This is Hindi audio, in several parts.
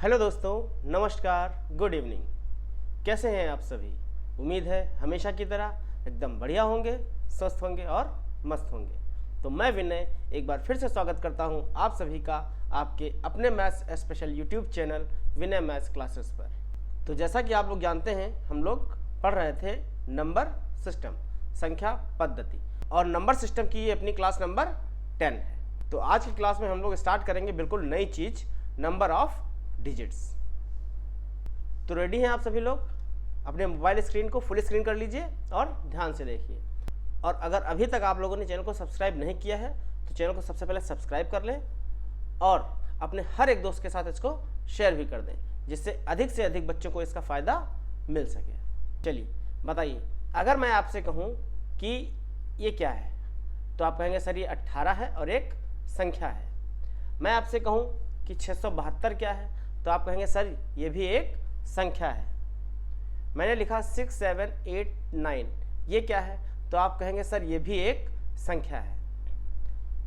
हेलो दोस्तों, नमस्कार, गुड इवनिंग। कैसे हैं आप सभी? उम्मीद है हमेशा की तरह एकदम बढ़िया होंगे, स्वस्थ होंगे और मस्त होंगे। तो मैं विनय एक बार फिर से स्वागत करता हूं आप सभी का आपके अपने मैथ्स स्पेशल यूट्यूब चैनल विनय मैथ्स क्लासेस पर। तो जैसा कि आप लोग जानते हैं, हम लोग पढ़ रहे थे नंबर सिस्टम, संख्या पद्धति, और नंबर सिस्टम की ये अपनी क्लास नंबर 10 है। तो आज की क्लास में हम लोग स्टार्ट करेंगे बिल्कुल नई चीज़, नंबर ऑफ डिजिट्स। तो रेडी हैं आप सभी लोग? अपने मोबाइल स्क्रीन को फुल स्क्रीन कर लीजिए और ध्यान से देखिए। और अगर अभी तक आप लोगों ने चैनल को सब्सक्राइब नहीं किया है तो चैनल को सबसे पहले सब्सक्राइब कर लें और अपने हर एक दोस्त के साथ इसको शेयर भी कर दें, जिससे अधिक से अधिक बच्चों को इसका फ़ायदा मिल सके। चलिए बताइए, अगर मैं आपसे कहूँ कि ये क्या है तो आप कहेंगे सर ये 18 है और एक संख्या है। मैं आपसे कहूँ कि 672 क्या है तो आप कहेंगे सर ये भी एक संख्या है। मैंने लिखा 6, 7, 8, 9 ये क्या है तो आप कहेंगे सर ये भी एक संख्या है।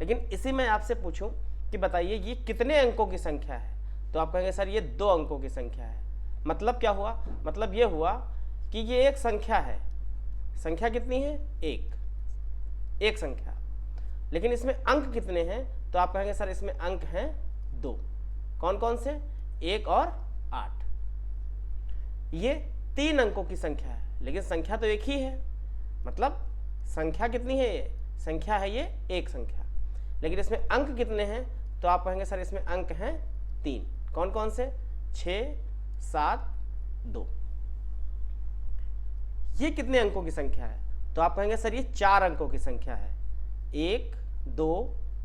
लेकिन इसी में आपसे पूछूं कि बताइए ये कितने अंकों की संख्या है तो आप कहेंगे सर ये 2 अंकों की संख्या है। मतलब क्या हुआ? मतलब ये हुआ कि ये एक संख्या है। संख्या कितनी है? एक संख्या। लेकिन इसमें अंक कितने हैं तो आप कहेंगे सर इसमें अंक हैं 2। कौन कौन से? 1 और 8। ये 3 अंकों की संख्या है, लेकिन संख्या तो एक ही है। मतलब संख्या कितनी है? ये संख्या है, ये एक संख्या। लेकिन इसमें अंक कितने हैं तो आप कहेंगे सर इसमें अंक हैं 3। कौन कौन से? 6, 7, 2। ये कितने अंकों की संख्या है तो आप कहेंगे सर ये 4 अंकों की संख्या है। 1, 2,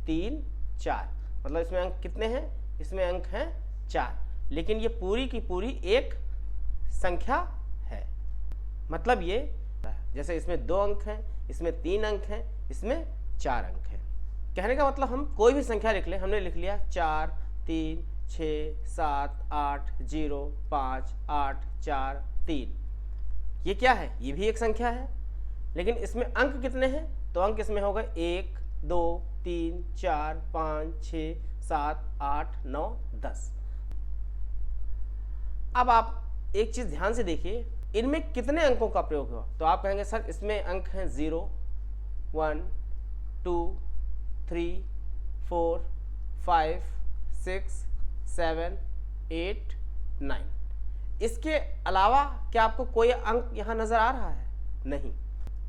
3, 4। मतलब इसमें अंक कितने हैं? इसमें अंक हैं 4। लेकिन ये पूरी की पूरी एक संख्या है। मतलब ये जैसे इसमें 2 अंक हैं, इसमें 3 अंक हैं, इसमें 4 अंक हैं। कहने का मतलब हम कोई भी संख्या लिख लें, हमने लिख लिया 4, 3, 6, 7, 8, 0, 5, 8, 4, 3। ये क्या है? ये भी एक संख्या है। लेकिन इसमें अंक कितने हैं तो अंक इसमें हो गए 1, 2, 3, 4, 5, 6, 7, 8, 9, 10। अब आप एक चीज ध्यान से देखिए, इनमें कितने अंकों का प्रयोग हुआ तो आप कहेंगे सर इसमें अंक हैं 0, 1, 2, 3, 4, 5, 6, 7, 8, 9। इसके अलावा क्या आपको कोई अंक यहां नजर आ रहा है? नहीं।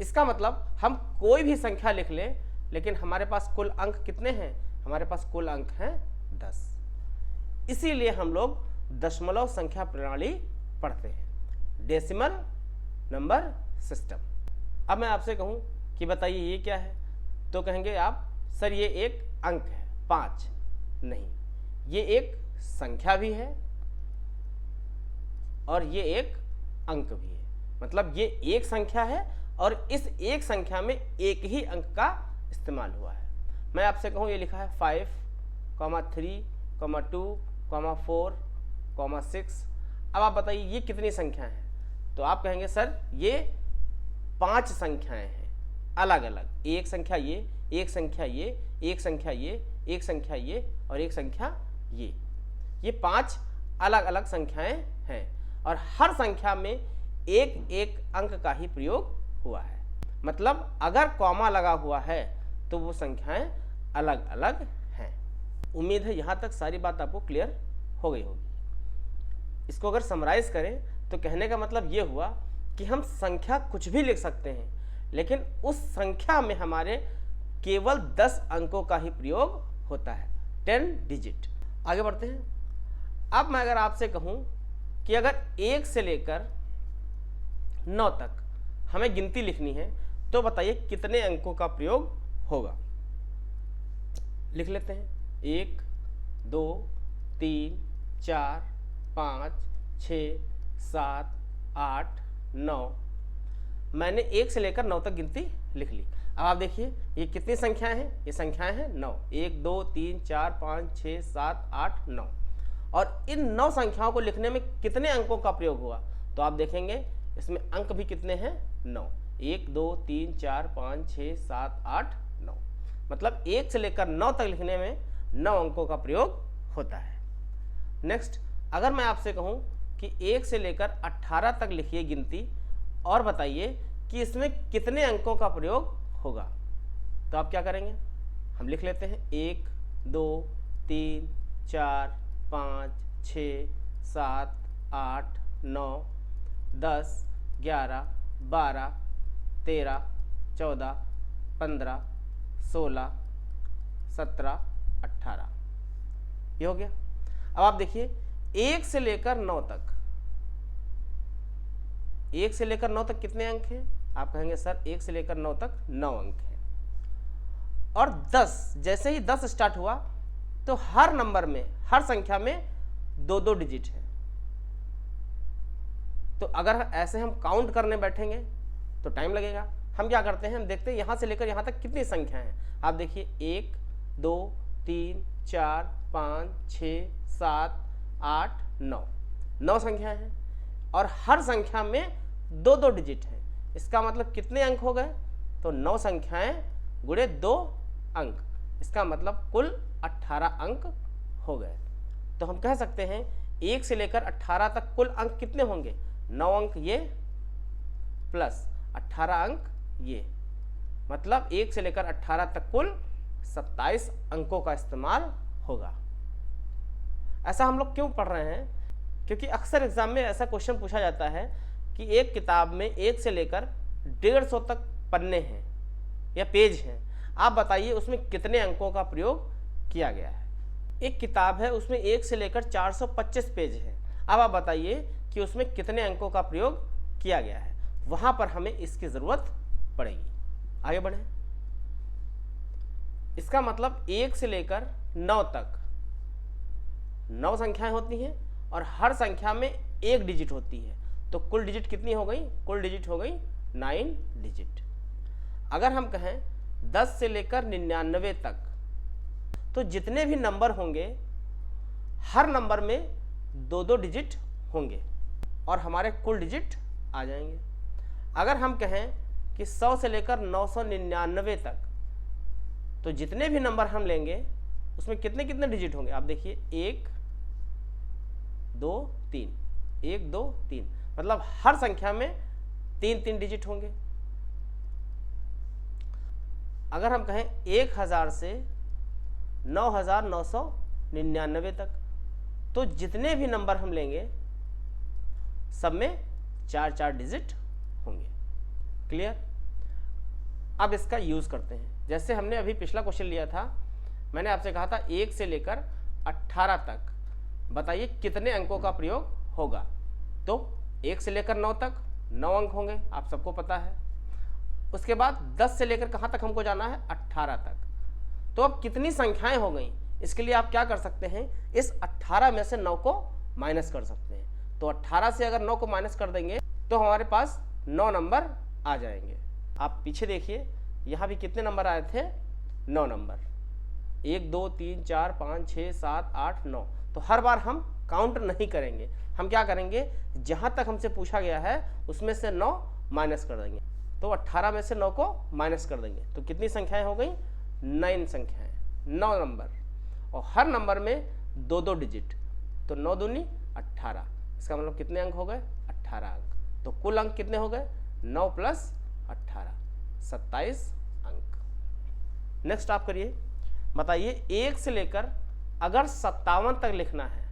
इसका मतलब हम कोई भी संख्या लिख लें, लेकिन हमारे पास कुल अंक कितने हैं? हमारे पास कुल अंक हैं 10। इसीलिए हम लोग दशमलव संख्या प्रणाली पढ़ते हैं, डेसिमल नंबर सिस्टम। अब मैं आपसे कहूं कि बताइए ये क्या है तो कहेंगे आप सर ये एक अंक है 5। नहीं, ये एक संख्या भी है और ये एक अंक भी है। मतलब ये एक संख्या है और इस एक संख्या में एक ही अंक का इस्तेमाल हुआ है। मैं आपसे कहूँ ये लिखा है 5, 3, 2, 4, 6। अब आप बताइए ये कितनी संख्याएं हैं तो आप कहेंगे सर ये 5 संख्याएं हैं अलग अलग। एक संख्या ये, एक संख्या ये, एक संख्या ये, एक संख्या ये और एक संख्या ये 5 अलग अलग संख्याएं हैं और हर संख्या में एक एक अंक का ही प्रयोग हुआ है। मतलब अगर कॉमा लगा हुआ है तो वो संख्याएं अलग अलग हैं। उम्मीद है यहां तक सारी बात आपको क्लियर हो गई होगी। इसको अगर समराइज करें तो कहने का मतलब ये हुआ कि हम संख्या कुछ भी लिख सकते हैं, लेकिन उस संख्या में हमारे केवल 10 अंकों का ही प्रयोग होता है, 10 डिजिट। आगे बढ़ते हैं। अब मैं अगर आपसे कहूं कि अगर 1 से लेकर 9 तक हमें गिनती लिखनी है तो बताइए कितने अंकों का प्रयोग होगा? लिख लेते हैं। 1, 2, 3, 4, 5, 6, 7, 8, 9। मैंने 1 से लेकर 9 तक गिनती लिख ली। अब आप देखिए ये कितनी संख्याएं हैं? ये संख्याएं हैं 9। 1, 2, 3, 4, 5, 6, 7, 8, 9। और इन 9 संख्याओं को लिखने में कितने अंकों का प्रयोग हुआ तो आप देखेंगे इसमें अंक भी कितने हैं? 9। 1, 2, 3, 4, 5, 6, 7, 8, 9। मतलब 1 से लेकर 9 तक लिखने में 9 अंकों का प्रयोग होता है। नेक्स्ट अगर मैं आपसे कहूं कि 1 से लेकर 18 तक लिखिए गिनती और बताइए कि इसमें कितने अंकों का प्रयोग होगा, तो आप क्या करेंगे? हम लिख लेते हैं 1 2 3 4 5 6 7 8 9 10 11 12 13 14 15 16 17 18 ये हो गया। अब आप देखिए 1 से लेकर 9 तक, 1 से लेकर 9 तक कितने अंक हैं? आप कहेंगे सर 1 से लेकर 9 तक 9 अंक हैं। और 10, जैसे ही 10 स्टार्ट हुआ तो हर नंबर में, हर संख्या में 2-2 डिजिट है। तो अगर ऐसे हम काउंट करने बैठेंगे तो टाइम लगेगा। हम क्या करते हैं, हम देखते हैं यहां से लेकर यहां तक कितनी संख्या है। आप देखिए 1 2 3 4 5 6 7 8 9, 9 संख्या है और हर संख्या में 2-2 डिजिट है। इसका मतलब कितने अंक हो गए? तो 9 संख्याएं गुणे 2 अंक, इसका मतलब कुल 18 अंक हो गए। तो हम कह सकते हैं 1 से लेकर 18 तक कुल अंक कितने होंगे? 9 अंक ये प्लस 18 अंक ये, मतलब 1 से लेकर 18 तक कुल 27 अंकों का इस्तेमाल होगा। ऐसा हम लोग क्यों पढ़ रहे हैं? क्योंकि अक्सर एग्जाम में ऐसा क्वेश्चन पूछा जाता है कि एक किताब में 1 से लेकर 150 तक पन्ने हैं या पेज हैं, आप बताइए उसमें कितने अंकों का प्रयोग किया गया है। एक किताब है उसमें 1 से लेकर 425 पेज है, अब आप बताइए कि उसमें कितने अंकों का प्रयोग किया गया है। वहां पर हमें इसकी जरूरत पड़ेगी। आगे बढ़े। इसका मतलब 1 से लेकर 9 तक 9 संख्याएं होती हैं और हर संख्या में 1 डिजिट होती है, तो कुल डिजिट कितनी हो गई? कुल डिजिट हो गई 9 डिजिट। अगर हम कहें 10 से लेकर 99 तक, तो जितने भी नंबर होंगे हर नंबर में 2-2 डिजिट होंगे और हमारे कुल डिजिट आ जाएंगे। अगर हम कहें कि 100 से लेकर 999 तक, तो जितने भी नंबर हम लेंगे उसमें कितने कितने डिजिट होंगे? आप देखिए 1 2 3, 1 2 3, मतलब हर संख्या में 3-3 डिजिट होंगे। अगर हम कहें 1000 से 9999 तक, तो जितने भी नंबर हम लेंगे सब में 4-4 डिजिट होंगे। क्लियर? अब इसका यूज करते हैं। जैसे हमने अभी पिछला क्वेश्चन लिया था, मैंने आपसे कहा था 1 से लेकर 18 तक बताइए कितने अंकों का प्रयोग होगा। तो 1 से लेकर 9 तक 9 अंक होंगे, आप सबको पता है। उसके बाद 10 से लेकर कहाँ तक हमको जाना है? 18 तक। तो अब कितनी संख्याएं हो गई? इसके लिए आप क्या कर सकते हैं, इस 18 में से 9 को माइनस कर सकते हैं। तो 18 से अगर 9 को माइनस कर देंगे तो हमारे पास 9 नंबर आ जाएंगे। आप पीछे देखिए, यहाँ भी कितने नंबर आए थे? 9 नंबर, 1 2 3 4 5 6 7 8 9। तो हर बार हम काउंट नहीं करेंगे, हम क्या करेंगे, जहाँ तक हमसे पूछा गया है उसमें से 9 माइनस कर देंगे। तो 18 में से 9 को माइनस कर देंगे तो कितनी संख्याएं हो गई? 9 संख्याएं, 9 नंबर, और हर नंबर में 2-2 डिजिट, तो 9 दूनी 18। इसका मतलब कितने अंक हो गए? 18 अंक। तो कुल अंक कितने हो गए? 9 प्लस 18, 27 अंक। नेक्स्ट आप करिए, बताइए 1 से लेकर अगर 57 तक लिखना है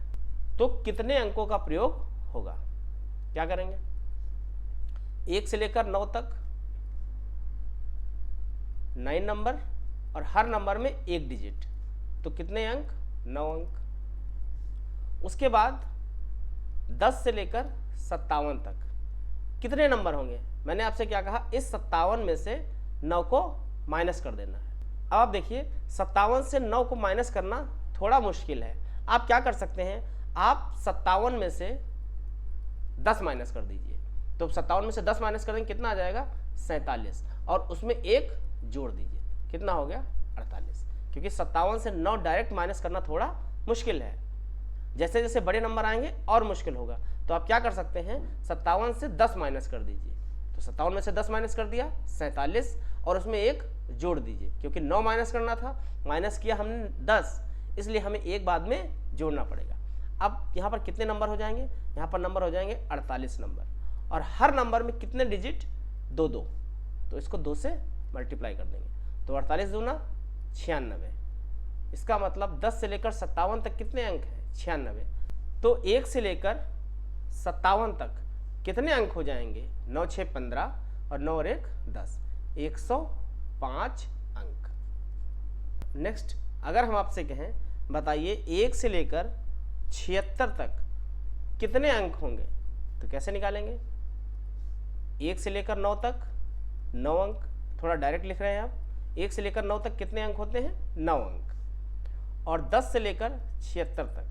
तो कितने अंकों का प्रयोग होगा? क्या करेंगे? 1 से लेकर 9 तक 9 नंबर और हर नंबर में 1 डिजिट, तो कितने अंक? 9 अंक। उसके बाद 10 से लेकर 57 तक कितने नंबर होंगे? मैंने आपसे क्या कहा, इस 57 में से 9 को माइनस कर देना है। अब आप देखिए 57 से 9 को माइनस करना थोड़ा मुश्किल है। आप क्या कर सकते हैं, आप 57 में से 10 माइनस कर दीजिए। तो 57 में से 10 माइनस कर देंगे, कितना आ जाएगा? 47, और उसमें 1 जोड़ दीजिए, कितना हो गया? 48। क्योंकि 57 से 9 डायरेक्ट माइनस करना थोड़ा मुश्किल है, जैसे जैसे बड़े नंबर आएंगे और मुश्किल होगा। तो आप क्या कर सकते हैं, 57 से 10 माइनस कर दीजिए। तो 57 में से 10 माइनस कर दिया, 47, और उसमें 1 जोड़ दीजिए, क्योंकि 9 माइनस करना था, माइनस किया हमने 10, इसलिए हमें 1 बाद में जोड़ना पड़ेगा। अब यहाँ पर कितने नंबर हो जाएंगे, यहाँ पर नंबर हो जाएंगे 48 नंबर, और हर नंबर में कितने डिजिट, 2 तो इसको 2 से मल्टीप्लाई कर देंगे, तो 48 दूना 96। इसका मतलब 10 से लेकर 57 तक कितने अंक हैं, 96। तो 1 से लेकर 57 तक कितने अंक हो जाएंगे, 9 6 15 और 9 और 1 10, 105 अंक। नेक्स्ट अगर हम आपसे कहें बताइए 1 से लेकर 76 तक कितने अंक होंगे, तो कैसे निकालेंगे। 1 से लेकर 9 तक 9 अंक, थोड़ा डायरेक्ट लिख रहे हैं आप। 1 से लेकर 9 तक कितने अंक होते हैं, 9 अंक। और 10 से लेकर 76 तक,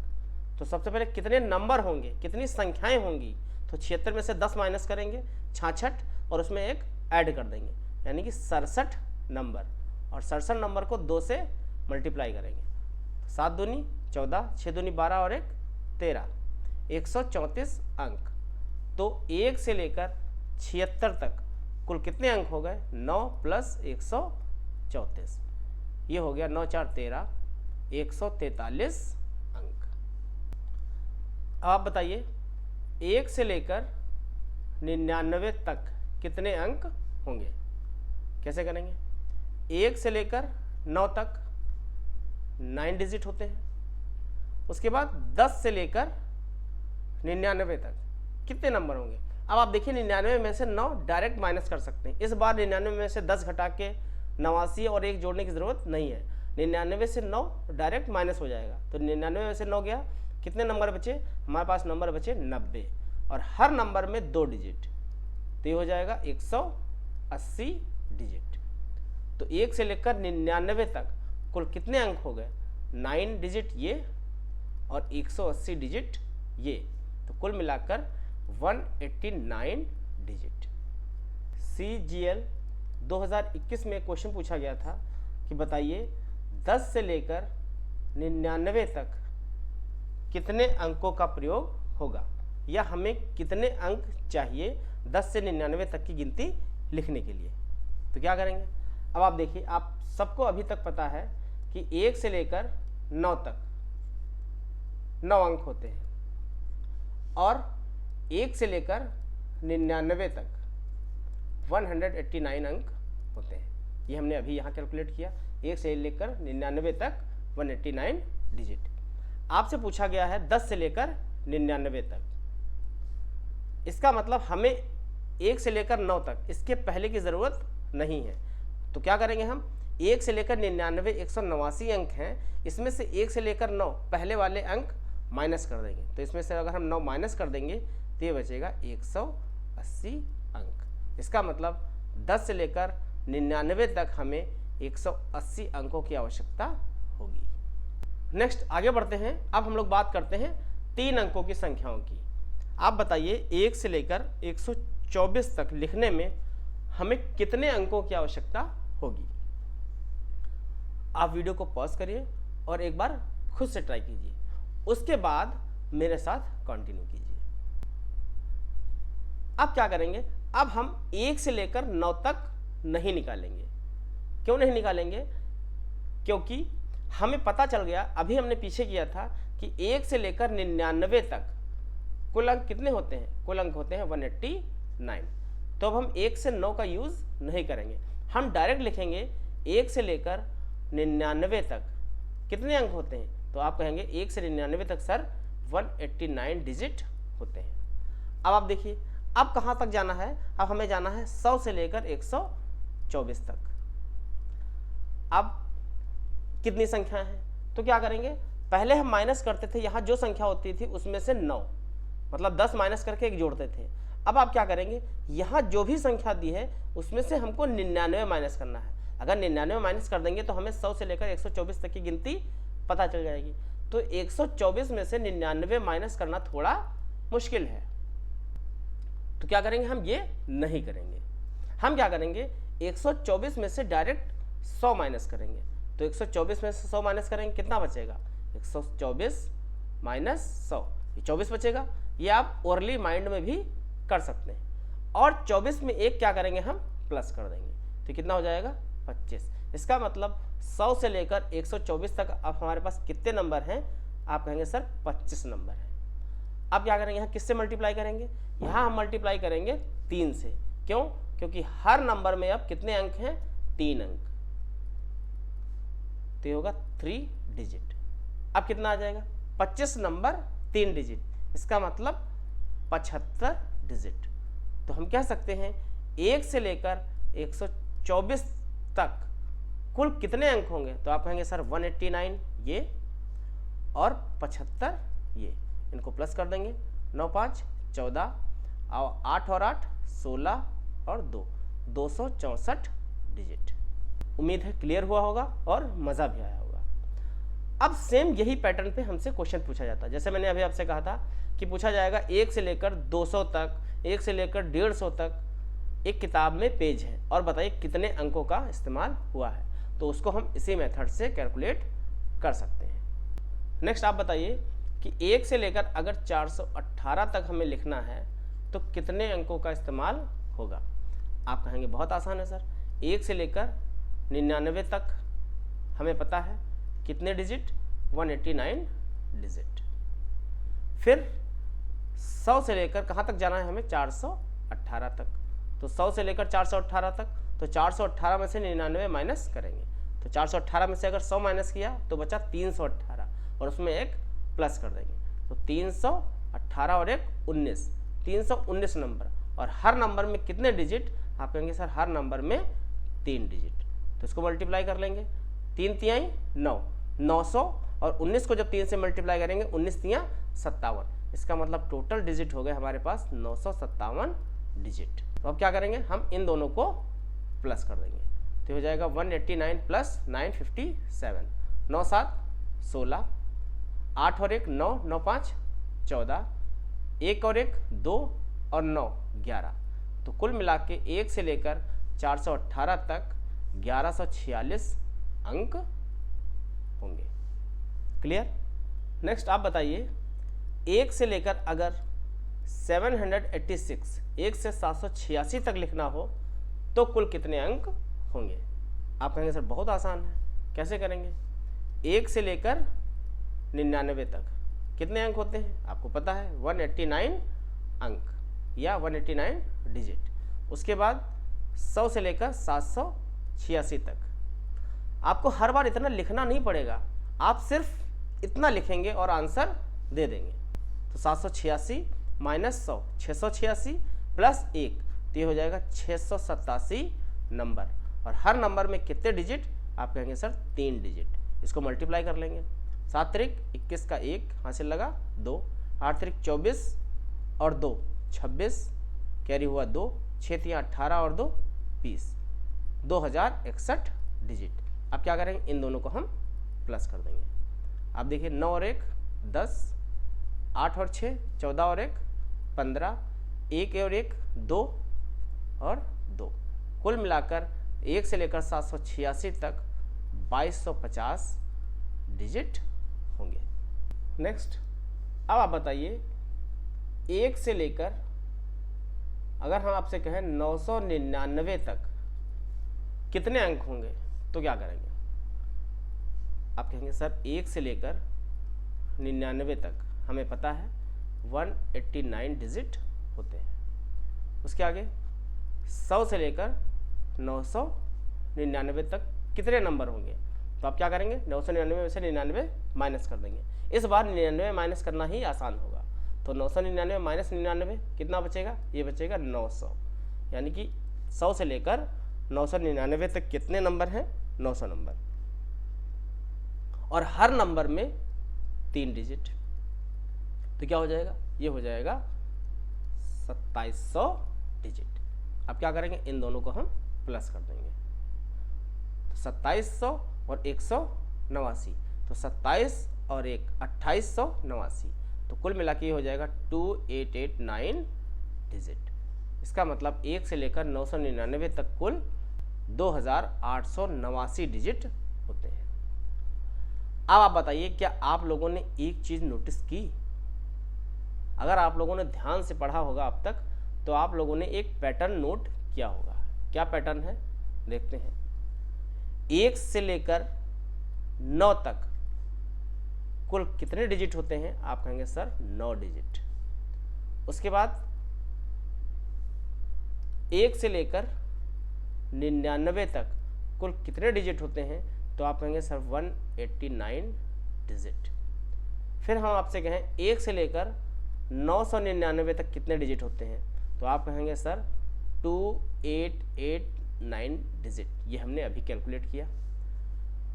तो सबसे पहले कितने नंबर होंगे, कितनी संख्याएं होंगी, तो 76 में से 10 माइनस करेंगे 66 और उसमें 1 ऐड कर देंगे, यानी कि 67 नंबर। और 67 नंबर को 2 से मल्टीप्लाई करेंगे, 7 दूनी 14, 6 दूनी 12 और 1 13, 134 अंक। तो 1 से लेकर 76 तक कुल कितने अंक हो गए, 9 + 134, ये हो गया 9 4 13, 143 अंक। अब आप बताइए 1 से लेकर 99 तक कितने अंक होंगे, कैसे करेंगे। 1 से लेकर 9 तक 9 डिजिट होते हैं। उसके बाद 10 से लेकर 99 तक कितने नंबर होंगे। अब आप देखिए 99 में से 9 डायरेक्ट माइनस कर सकते हैं। इस बार 99 में से 10 घटा के 89 और 1 जोड़ने की ज़रूरत नहीं है। 99 से 9 डायरेक्ट माइनस हो जाएगा, तो 99 में से 9 गया, कितने नंबर बचे हमारे पास, नंबर बचे 90, और हर नंबर में 2 डिजिट, तो ये हो जाएगा 180 डिजिट। तो 1 से लेकर 99 तक कुल कितने अंक हो गए, 9 डिजिट ये और 180 डिजिट ये, तो कुल मिलाकर 189 डिजिट। CGL 2021 में क्वेश्चन पूछा गया था कि बताइए 10 से लेकर 99 तक कितने अंकों का प्रयोग होगा, या हमें कितने अंक चाहिए 10 से 99 तक की गिनती लिखने के लिए। तो क्या करेंगे, अब आप देखिए, आप सबको अभी तक पता है कि 1 से लेकर 9 तक 9 अंक होते हैं, और 1 से लेकर 99 तक 189 अंक होते हैं। ये हमने अभी यहाँ कैलकुलेट किया, 1 से लेकर 99 तक 189 डिजिट। आपसे पूछा गया है 10 से लेकर 99 तक, इसका मतलब हमें 1 से लेकर 9 तक इसके पहले की ज़रूरत नहीं है। तो क्या करेंगे हम, 1 से लेकर 99 189 अंक हैं, इसमें से 1 से लेकर 9 पहले वाले अंक माइनस कर देंगे। तो इसमें से अगर हम 9 माइनस कर देंगे तो ये बचेगा 180 अंक। इसका मतलब 10 से लेकर 99 तक हमें 180 अंकों की आवश्यकता होगी। नेक्स्ट आगे बढ़ते हैं। अब हम लोग बात करते हैं 3 अंकों की संख्याओं की। आप बताइए 1 से लेकर 124 तक लिखने में हमें कितने अंकों की आवश्यकता होगी। आप वीडियो को पॉज करिए और एक बार खुद से ट्राई कीजिए, उसके बाद मेरे साथ कंटिन्यू कीजिए। अब क्या करेंगे, अब हम 1 से लेकर 9 तक नहीं निकालेंगे। क्यों नहीं निकालेंगे, क्योंकि हमें पता चल गया, अभी हमने पीछे किया था कि 1 से लेकर 99 तक कुल अंक कितने होते हैं, कुल अंक होते हैं 189। तो अब हम 1 से 9 का यूज़ नहीं करेंगे, हम डायरेक्ट लिखेंगे 1 से लेकर 99 तक कितने अंक होते हैं। तो आप कहेंगे 1 से 99 तक सर 189 डिजिट होते हैं। अब आप देखिए, अब कहाँ तक जाना है, अब हमें जाना है 100 से लेकर 124 तक। अब कितनी संख्या है, तो क्या करेंगे, पहले हम माइनस करते थे, यहाँ जो संख्या होती थी उसमें से 9, मतलब 10 माइनस करके 1 जोड़ते थे। अब आप क्या करेंगे, यहाँ जो भी संख्या दी है उसमें से हमको 99 माइनस करना है। अगर 99 माइनस कर देंगे तो हमें 100 से लेकर 124 तक की गिनती पता चल जाएगी। तो 124 में से 99 माइनस करना थोड़ा मुश्किल है, तो क्या करेंगे, हम ये नहीं करेंगे। हम क्या करेंगे, 124 में से डायरेक्ट 100 माइनस करेंगे। तो 124 में से 100 माइनस करेंगे, कितना बचेगा, 124 माइनस 100, 24 बचेगा। ये आप ओरली माइंड में भी कर सकते हैं। और 24 में एक क्या करेंगे, हम प्लस कर देंगे, तो कितना हो जाएगा, 25। इसका मतलब 100 से लेकर 124 तक अब हमारे पास कितने नंबर हैं, आप कहेंगे सर 25 नंबर है। अब क्या करेंगे, यहाँ किससे मल्टीप्लाई करेंगे, यहाँ हम मल्टीप्लाई करेंगे 3 से। क्यों, क्योंकि हर नंबर में अब कितने अंक हैं, 3 अंक, तो ये होगा 3 डिजिट। अब कितना आ जाएगा, 25 नंबर 3 डिजिट, इसका मतलब 75 डिजिट। तो हम कह सकते हैं 1 से लेकर 124 तक कुल कितने अंक होंगे, तो आप कहेंगे सर 189 ये और 75 ये, इनको प्लस कर देंगे, 9 5 14 और 8 और 8 16 और 2 264 डिजिट। उम्मीद है क्लियर हुआ होगा और मज़ा भी आया होगा। अब सेम यही पैटर्न पे हमसे क्वेश्चन पूछा जाता है। जैसे मैंने अभी आपसे कहा था कि पूछा जाएगा 1 से लेकर 200 तक, 1 से लेकर 150 तक एक किताब में पेज है और बताइए कितने अंकों का इस्तेमाल हुआ है, तो उसको हम इसी मेथड से कैलकुलेट कर सकते हैं। नेक्स्ट आप बताइए कि 1 से लेकर अगर 418 तक हमें लिखना है तो कितने अंकों का इस्तेमाल होगा। आप कहेंगे बहुत आसान है सर, 1 से लेकर 99 तक हमें पता है कितने डिजिट, 189 डिजिट। फिर 100 से लेकर कहाँ तक जाना है हमें, 418 तक, तो 100 से लेकर 418 तक, तो 418 में से 99 माइनस करेंगे, तो 418 में से अगर 100 माइनस किया तो बचा 318 और उसमें एक प्लस कर देंगे, तो 318 और एक 19, 319 नंबर। और हर नंबर में कितने डिजिट, आप कहेंगे सर हर नंबर में 3 डिजिट, तो इसको मल्टीप्लाई कर लेंगे, 3 तिहाई 9, 900 और 19 को जब 3 से मल्टीप्लाई करेंगे 19 तिया 57, इसका मतलब टोटल डिजिट हो गए हमारे पास 957 डिजिट। तो अब क्या करेंगे, हम इन दोनों को प्लस कर देंगे, तो हो जाएगा 189 प्लस 957, 9 7 16, 8 और 1 9, 9 5 14, 1 और 1 2 और 9 11, तो कुल मिला के 1 से लेकर 418 तक 1146 अंक होंगे। क्लियर। नेक्स्ट आप बताइए 1 से लेकर अगर 786, 1 से 786 तक लिखना हो तो कुल कितने अंक होंगे। आप कहेंगे सर बहुत आसान है, कैसे करेंगे। 1 से लेकर 99 तक कितने अंक होते हैं, आपको पता है 189 अंक या 189 डिजिट। उसके बाद 100 से लेकर 786 तक, आपको हर बार इतना लिखना नहीं पड़ेगा, आप सिर्फ इतना लिखेंगे और आंसर दे देंगे। तो 786 माइनस 100, 686 प्लस 1, तो ये हो जाएगा 687 नंबर। और हर नंबर में कितने डिजिट, आप कहेंगे सर 3 डिजिट। इसको मल्टीप्लाई कर लेंगे, 7 त्रिक 21 का 1 हासिल लगा 2, 8 त्रिक 24 और 2 26, कैरी हुआ 2, 6 तिया 18 और 2 20, 2061 डिजिट। अब क्या करेंगे, इन दोनों को हम प्लस कर देंगे। आप देखिए 9 और 1 10, 8 और 6 14 और 1 15, 1 और 1 2 और 2, कुल मिलाकर 1 से लेकर 786 तक 2250 डिजिट होंगे। नेक्स्ट अब आप बताइए 1 से लेकर अगर हम आपसे कहें 999 तक कितने अंक होंगे, तो क्या करेंगे। आप कहेंगे सर 1 से लेकर 99 तक हमें पता है 189 डिजिट होते हैं। उसके आगे 100 से लेकर 999 तक कितने नंबर होंगे, तो आप क्या करेंगे, 999 में से 99 माइनस कर देंगे। इस बार 99 माइनस करना ही आसान होगा, तो 999 माइनस 99 कितना बचेगा, ये बचेगा 900, यानी कि 100 से लेकर 999 तक कितने नंबर हैं, 900 नंबर, और हर नंबर में 3 डिजिट, तो क्या हो जाएगा, ये हो जाएगा 2700 डिजिट। अब क्या करेंगे, इन दोनों को हम प्लस कर देंगे, तो 2700 और 189, तो 27 और 1 2889, तो कुल मिला के ये हो जाएगा 2889 डिजिट। इसका मतलब 1 से लेकर 999 तक कुल 2889 डिजिट होते हैं। अब आप बताइए क्या आप लोगों ने एक चीज़ नोटिस की, अगर आप लोगों ने ध्यान से पढ़ा होगा अब तक तो आप लोगों ने एक पैटर्न नोट किया होगा। क्या पैटर्न है, देखते हैं। 1 से लेकर 9 तक कुल कितने डिजिट होते हैं? आप कहेंगे सर 9 डिजिट। उसके बाद 1 से लेकर 99 तक कुल कितने डिजिट होते हैं? तो आप कहेंगे सर 189 डिजिट। फिर हम आपसे कहें 1 से लेकर 999 तक कितने डिजिट होते हैं? तो आप कहेंगे सर 2889 डिजिट। ये हमने अभी कैलकुलेट किया।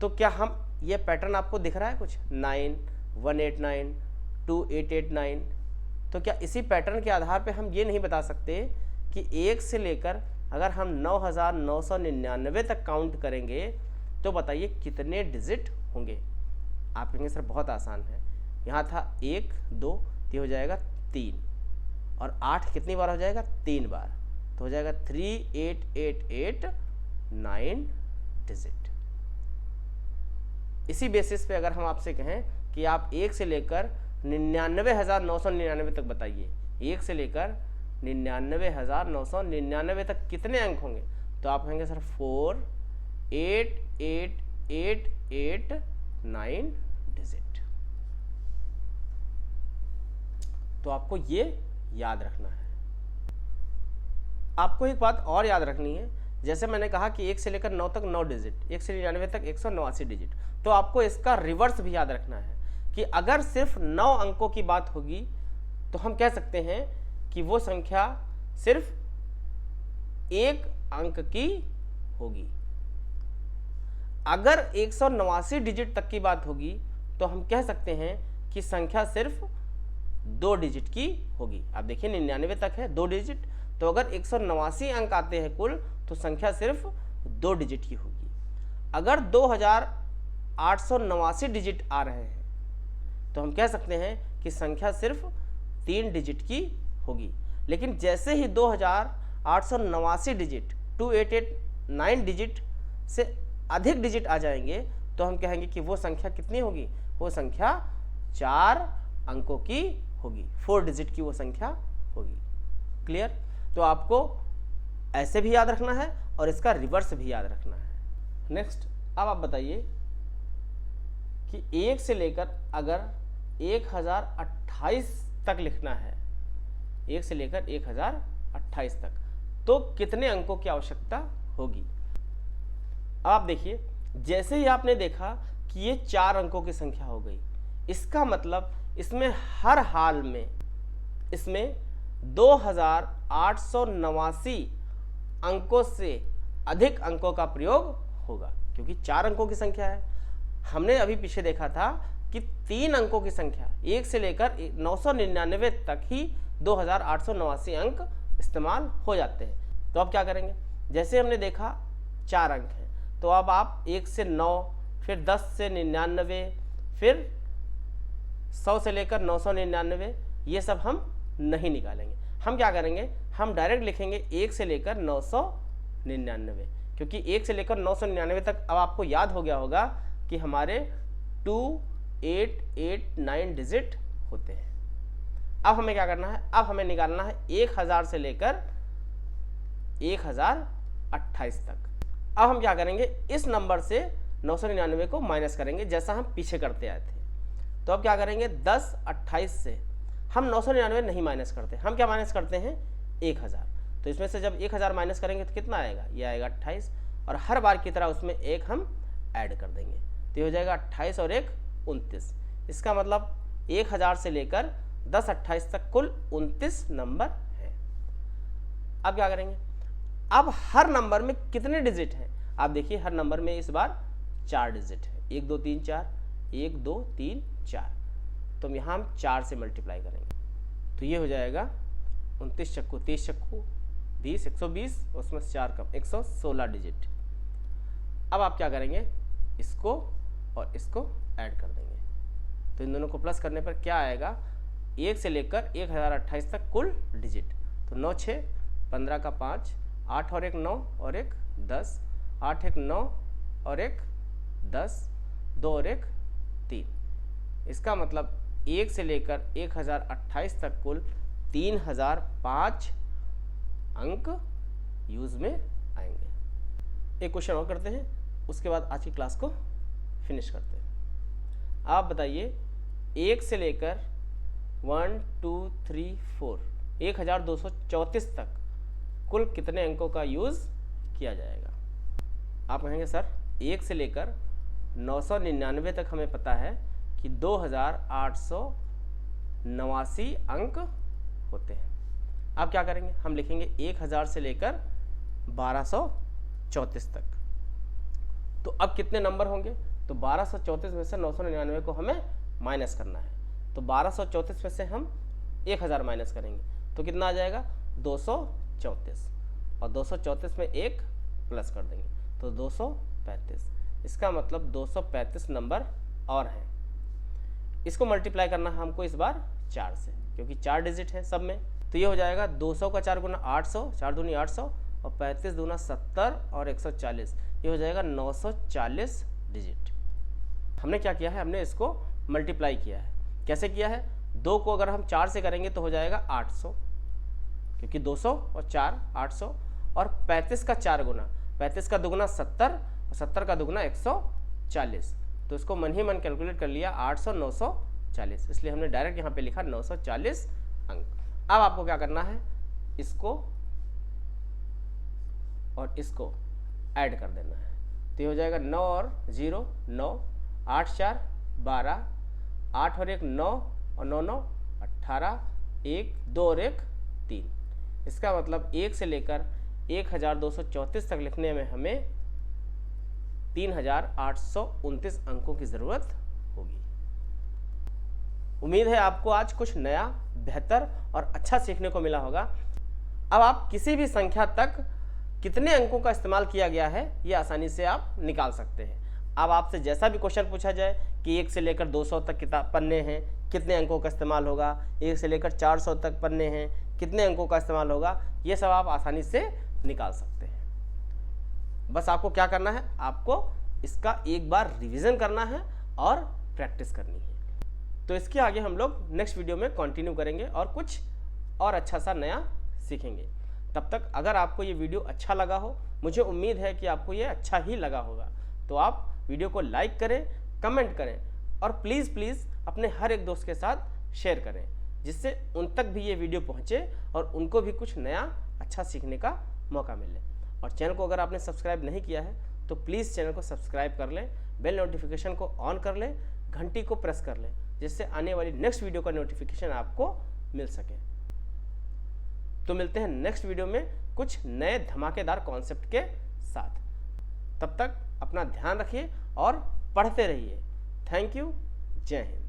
तो क्या हम ये पैटर्न आपको दिख रहा है कुछ? 9, 189, 2889। तो क्या इसी पैटर्न के आधार पे हम ये नहीं बता सकते कि 1 से लेकर अगर हम 9999 तक काउंट करेंगे तो बताइए कितने डिजिट होंगे? आप कहेंगे सर बहुत आसान है, यहाँ था 1 2, ये हो जाएगा 3, और 8 कितनी बार हो जाएगा? 3 बार, तो हो जाएगा 38889 डिजिट। इसी बेसिस पे अगर हम आपसे कहें कि आप 1 से लेकर 99,999 तक बताइए, 1 से लेकर 99,999 तक कितने अंक होंगे? तो आप कहेंगे सर 48889 डिजिट। तो आपको ये याद रखना है। आपको एक बात और याद रखनी है, जैसे मैंने कहा कि 1 से लेकर 9 तक 9 डिजिट, 1 से 99 तक 189 डिजिट, तो आपको इसका रिवर्स भी याद रखना है कि अगर सिर्फ 9 अंकों की बात होगी तो हम कह सकते हैं कि वो संख्या सिर्फ 1 अंक की होगी। अगर 189 डिजिट तक की बात होगी तो हम कह सकते हैं कि संख्या सिर्फ 2 डिजिट की होगी। आप देखिए 99 तक है 2 डिजिट, तो अगर 189 अंक आते हैं कुल तो संख्या सिर्फ 2 डिजिट की होगी। अगर 2889 डिजिट आ रहे हैं तो हम कह सकते हैं कि संख्या सिर्फ 3 डिजिट की होगी। लेकिन जैसे ही 2889 डिजिट 2889 डिजिट से अधिक डिजिट आ जाएंगे तो हम कहेंगे कि वो संख्या कितनी होगी? वो संख्या 4 अंकों की होगी, 4 डिजिट की वो संख्या होगी। क्लियर? तो आपको ऐसे भी याद रखना है और इसका रिवर्स भी याद रखना है। नेक्स्ट, अब आप बताइए कि 1 से लेकर अगर 1028 तक लिखना है, 1 से लेकर 1028 तक, तो कितने अंकों की आवश्यकता होगी? आप देखिए, जैसे ही आपने देखा कि ये 4 अंकों की संख्या हो गई, इसका मतलब इसमें हर हाल में इसमें 2889 अंकों से अधिक अंकों का प्रयोग होगा, क्योंकि 4 अंकों की संख्या है। हमने अभी पीछे देखा था कि 3 अंकों की संख्या 1 से लेकर 999 तक ही 2889 अंक इस्तेमाल हो जाते हैं। तो अब क्या करेंगे? जैसे हमने देखा 4 अंक हैं, तो अब आप 1 से 9, फिर 10 से 99, फिर 100 से लेकर 999, ये सब हम नहीं निकालेंगे। हम क्या करेंगे? हम डायरेक्ट लिखेंगे 1 से लेकर 999, क्योंकि 1 से लेकर 999 तक अब आपको याद हो गया होगा कि हमारे 2889 डिजिट होते हैं। अब हमें क्या करना है? अब हमें निकालना है 1000 से लेकर 1028 तक। अब हम क्या करेंगे? इस नंबर से 999 को माइनस करेंगे, जैसा हम पीछे करते आए थे। तो अब क्या करेंगे? 10 28 से हम 999 नहीं माइनस करते, हम क्या माइनस करते हैं? 1000। तो इसमें से जब 1000 माइनस करेंगे तो कितना आएगा? ये आएगा 28, और हर बार की तरह उसमें 1 हम ऐड कर देंगे, तो ये हो जाएगा 28 और 1 29। इसका मतलब 1000 से लेकर 1028 तक कुल 29 नंबर है। अब क्या करेंगे? अब हर नंबर में कितने डिजिट हैं? आप देखिए, हर नंबर में इस बार 4 डिजिट है, 1 2 3 4, 1 2 3 4, तो यहाँ हम 4 से मल्टीप्लाई करेंगे, तो ये हो जाएगा 29 चक्कू 30 चक्कू 20, 120, उसमें से 4 कम, 116 डिजिट। अब आप क्या करेंगे? इसको और इसको ऐड कर देंगे, तो इन दोनों को प्लस करने पर क्या आएगा? 1 से लेकर 1028 तक कुल डिजिट, तो 9 6 15 का 5, 8 और 1 9 और 1 10, 8 1 9 और 1 10, 2 और 1 3। इसका मतलब 1 से लेकर 1028 तक कुल 3005 अंक यूज में आएंगे। एक क्वेश्चन और करते हैं, उसके बाद आज की क्लास को फिनिश करते हैं। आप बताइए 1 से लेकर 1 2 3 4 1234 तक कुल कितने अंकों का यूज़ किया जाएगा? आप कहेंगे सर 1 से लेकर 999 तक हमें पता है कि 2889 अंक होते हैं। अब क्या करेंगे, हम लिखेंगे 1000 से लेकर 1234 तक। तो अब कितने नंबर होंगे? तो 1234 में से 999 को हमें माइनस करना है। तो 1234 में से हम 1000 माइनस करेंगे तो कितना आ जाएगा? 234, और 234 में 1 प्लस कर देंगे तो 235। इसका मतलब 235 नंबर और हैं। इसको मल्टीप्लाई करना है हमको इस बार 4 से, क्योंकि 4 डिजिट है सब में। तो ये हो जाएगा 200 का 4 गुना 800, 4 दूनी 800, और 35 दूना 70 और 140, ये हो जाएगा 940 डिजिट। हमने क्या किया है, हमने इसको मल्टीप्लाई किया है। कैसे किया है? 2 को अगर हम 4 से करेंगे तो हो जाएगा 800, क्योंकि 200 और 4 800, और 35 का 4 गुना, 35 का दुगुना 70 और 70 का दुगुना 140। तो इसको मन ही मन कैलकुलेट कर लिया, 800 940, इसलिए हमने डायरेक्ट यहाँ पे लिखा 940 अंक। अब आपको क्या करना है, इसको और इसको ऐड कर देना है। तो ये हो जाएगा 9 और 0 9, 8 4 12, 8 और 1 9, और 9 9 18, 1 2 और 1 3। इसका मतलब 1 से लेकर 1234 तक लिखने में हमें 3829 अंकों की ज़रूरत होगी। उम्मीद है आपको आज कुछ नया, बेहतर और अच्छा सीखने को मिला होगा। अब आप किसी भी संख्या तक कितने अंकों का इस्तेमाल किया गया है ये आसानी से आप निकाल सकते हैं। अब आपसे जैसा भी क्वेश्चन पूछा जाए कि 1 से लेकर 200 तक किताब पन्ने हैं, कितने अंकों का इस्तेमाल होगा, 1 से लेकर 400 तक पन्ने हैं, कितने अंकों का इस्तेमाल होगा, ये सब आप आसानी से निकाल सकते हैं। बस आपको क्या करना है, आपको इसका एक बार रिवीजन करना है और प्रैक्टिस करनी है। तो इसके आगे हम लोग नेक्स्ट वीडियो में कंटिन्यू करेंगे और कुछ और अच्छा सा नया सीखेंगे। तब तक अगर आपको ये वीडियो अच्छा लगा हो, मुझे उम्मीद है कि आपको ये अच्छा ही लगा होगा, तो आप वीडियो को लाइक करें, कमेंट करें, और प्लीज़ अपने हर एक दोस्त के साथ शेयर करें, जिससे उन तक भी ये वीडियो पहुँचे और उनको भी कुछ नया अच्छा सीखने का मौका मिले। और चैनल को अगर आपने सब्सक्राइब नहीं किया है तो प्लीज़ चैनल को सब्सक्राइब कर लें, बेल नोटिफिकेशन को ऑन कर लें, घंटी को प्रेस कर लें, जिससे आने वाली नेक्स्ट वीडियो का नोटिफिकेशन आपको मिल सके। तो मिलते हैं नेक्स्ट वीडियो में कुछ नए धमाकेदार कॉन्सेप्ट के साथ। तब तक अपना ध्यान रखिए और पढ़ते रहिए। Thank you. जय हिंद।